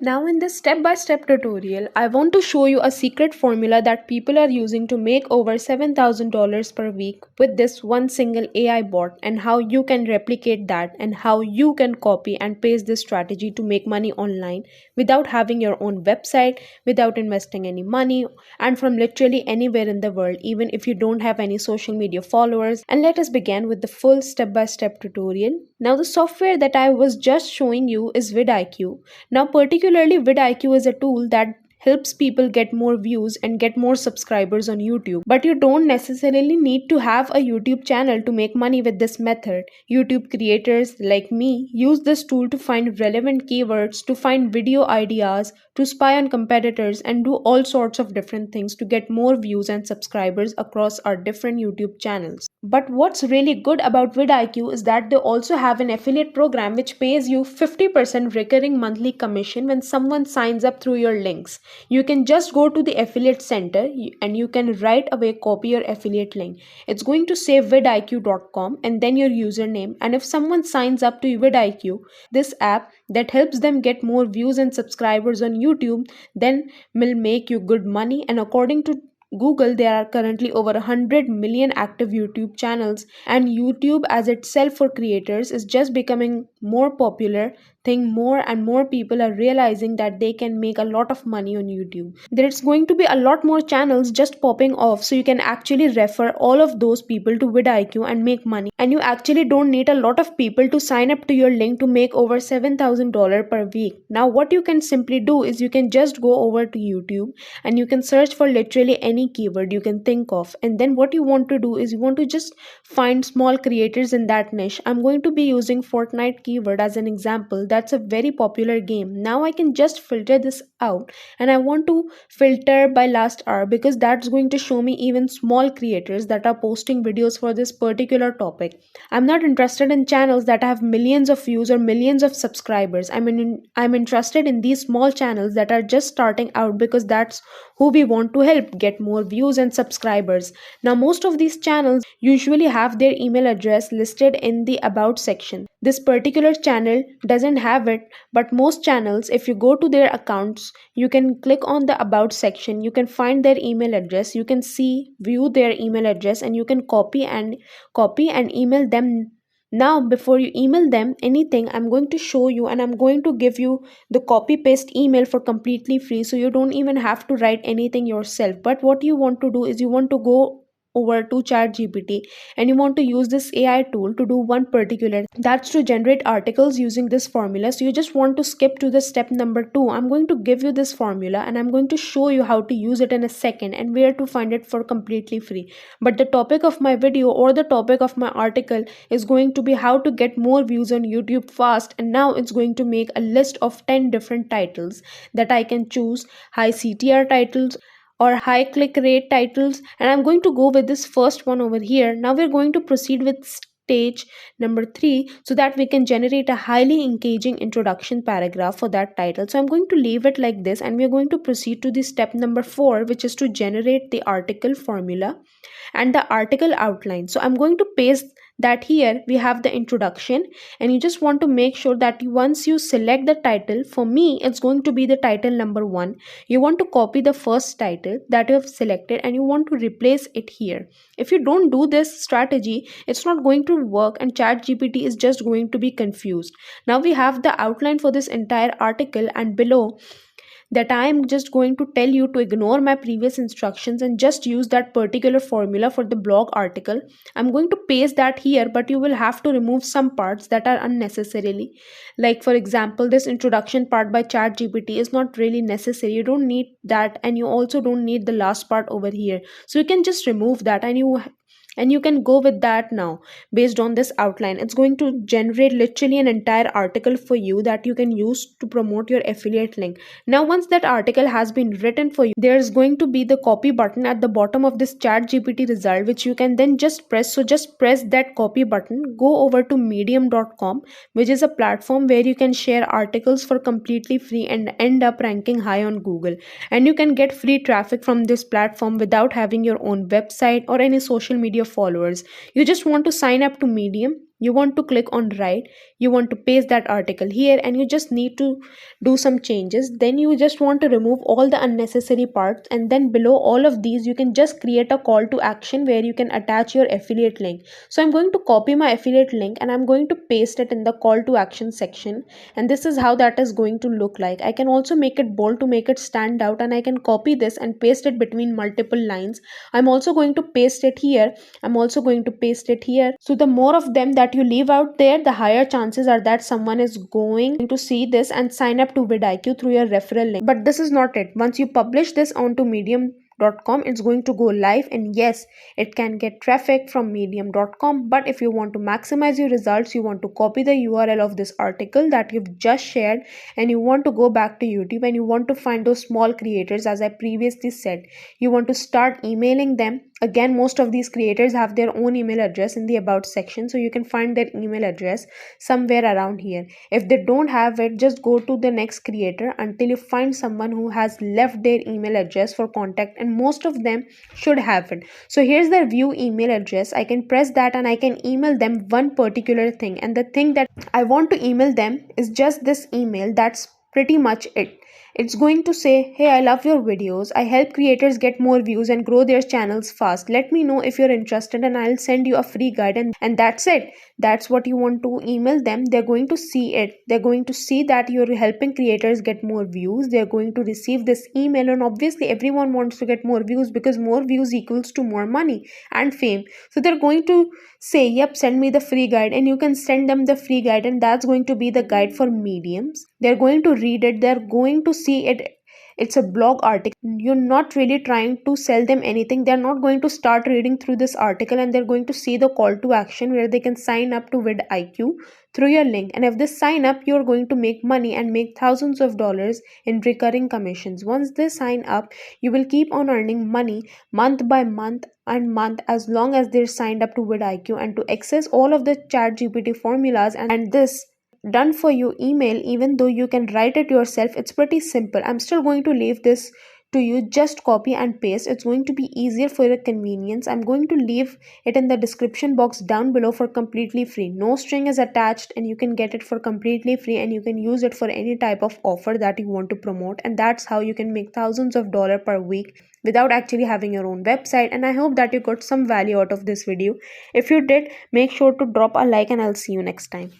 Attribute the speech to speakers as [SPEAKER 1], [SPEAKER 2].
[SPEAKER 1] Now in this step-by-step tutorial, I want to show you a secret formula that people are using to make over $7,000 per week with this one single AI bot, and how you can replicate that and how you can copy and paste this strategy to make money online without having your own website, without investing any money, and from literally anywhere in the world, even if you don't have any social media followers. And let us begin with the full step-by-step tutorial. Now the software that I was just showing you is vidIQ. Now, particularly vidIQ is a tool that helps people get more views and get more subscribers on YouTube. But you don't necessarily need to have a YouTube channel to make money with this method. YouTube creators like me use this tool to find relevant keywords, to find video ideas, to spy on competitors, and do all sorts of different things to get more views and subscribers across our different YouTube channels. But what's really good about vidIQ is that they also have an affiliate program which pays you 50% recurring monthly commission when someone signs up through your links. You can just go to the affiliate center and you can right away copy your affiliate link. It's going to say vidiq.com and then your username. And if someone signs up to vidIQ, this app that helps them get more views and subscribers on YouTube, then will make you good money. And according to Google, there are currently over 100 million active YouTube channels, and YouTube as itself for creators is just becoming more popular thing. More and more people are realizing that they can make a lot of money on YouTube. There's going to be a lot more channels just popping off, so you can actually refer all of those people to vidIQ and make money. And you actually don't need a lot of people to sign up to your link to make over $7,000 per week. Now what you can simply do is you can just go over to YouTube and you can search for literally any keyword you can think of, and then what you want to do is you want to just find small creators in that niche. I'm going to be using Fortnite keyword as an example. That's a very popular game. Now I can just filter this out, and I want to filter by last hour because that's going to show me even small creators that are posting videos for this particular topic. I'm not interested in channels that have millions of views or millions of subscribers. I'm interested in these small channels that are just starting out, because that's who we want to help get more views and subscribers. Now most of these channels usually have their email address listed in the about section. This particular channel doesn't have it, but most channels, if you go to their accounts, you can click on the about section, you can find their email address, you can view their email address, and you can copy and email them. Now before you email them anything, I'm going to show you, and I'm going to give you the copy paste email for completely free, so you don't even have to write anything yourself. But what you want to do is you want to go over to ChatGPT and you want to use this AI tool to do one particular, that's to generate articles using this formula. So you just want to skip to the step number 2. I'm going to give you this formula and I'm going to show you how to use it in a second and where to find it for completely free. But the topic of my video or the topic of my article is going to be how to get more views on YouTube fast, and now it's going to make a list of 10 different titles that I can choose: high CTR titles or high click rate titles, and I'm going to go with this first one over here. Now we're going to proceed with stage number 3 so that we can generate a highly engaging introduction paragraph for that title. So I'm going to leave it like this, and we're going to proceed to the step number 4, which is to generate the article formula and the article outline. So I'm going to paste that here. We have the introduction, and you just want to make sure that once you select the title, for me it's going to be the title number 1, you want to copy the first title that you have selected and you want to replace it here. If you don't do this strategy, it's not going to work and ChatGPT is just going to be confused. Now we have the outline for this entire article, and below that I am just going to tell you to ignore my previous instructions and just use that particular formula for the blog article. I'm going to paste that here, but you will have to remove some parts that are unnecessarily. Like for example, this introduction part by ChatGPT is not really necessary. You don't need that, and you also don't need the last part over here. So you can just remove that, and you can go with that. Now based on this outline, it's going to generate literally an entire article for you that you can use to promote your affiliate link. Now once that article has been written for you, there's going to be the copy button at the bottom of this ChatGPT result, which you can then just press. So just press that copy button, go over to medium.com, which is a platform where you can share articles for completely free and end up ranking high on Google. And you can get free traffic from this platform without having your own website or any social media followers. You just want to sign up to Medium. you want to click on write, you want to paste that article here, and you just need to do some changes. Then you just want to remove all the unnecessary parts, and then below all of these you can just create a call to action where you can attach your affiliate link. So I'm going to copy my affiliate link and I'm going to paste it in the call to action section, and this is how that is going to look like. I can also make it bold to make it stand out, and I can copy this and paste it between multiple lines. I'm also going to paste it here, I'm also going to paste it here. So the more of them that you leave out there, the higher chances are that someone is going to see this and sign up to vidIQ through your referral link. But this is not it. Once you publish this onto medium.com, it's going to go live, and yes, it can get traffic from medium.com. But if you want to maximize your results, you want to copy the URL of this article that you've just shared, and you want to go back to YouTube and you want to find those small creators, as I previously said. You want to start emailing them. Again, most of these creators have their own email address in the about section, so you can find their email address somewhere around here. If they don't have it, just go to the next creator until you find someone who has left their email address for contact, and most of them should have it. So here's their view email address. I can press that and I can email them one particular thing, and the thing that I want to email them is just this email. That's pretty much it. It's going to say, hey, I love your videos. I help creators get more views and grow their channels fast. Let me know if you're interested and I'll send you a free guide. And that's it. That's what you want to email them. They're going to see it. They're going to see that you're helping creators get more views. They're going to receive this email, and obviously everyone wants to get more views because more views equals to more money and fame. So they're going to say, yep, send me the free guide, and you can send them the free guide, and that's going to be the guide for mediums. They're going to read it, they're going to see it. It's a blog article. You're not really trying to sell them anything. They're not going to start reading through this article, and they're going to see the call to action where they can sign up to vidIQ through your link. And if they sign up, you're going to make money and make thousands of dollars in recurring commissions. Once they sign up, you will keep on earning money month by month and month, as long as they're signed up to vidIQ. And to access all of the ChatGPT formulas and this done for you email, even though you can write it yourself, it's pretty simple. I'm still going to leave this to you. Just copy and paste. It's going to be easier for your convenience. I'm going to leave it in the description box down below for completely free. No string is attached, and you can get it for completely free, and you can use it for any type of offer that you want to promote. And that's how you can make thousands of dollars per week without actually having your own website. And I hope that you got some value out of this video. If you did, make sure to drop a like, and I'll see you next time.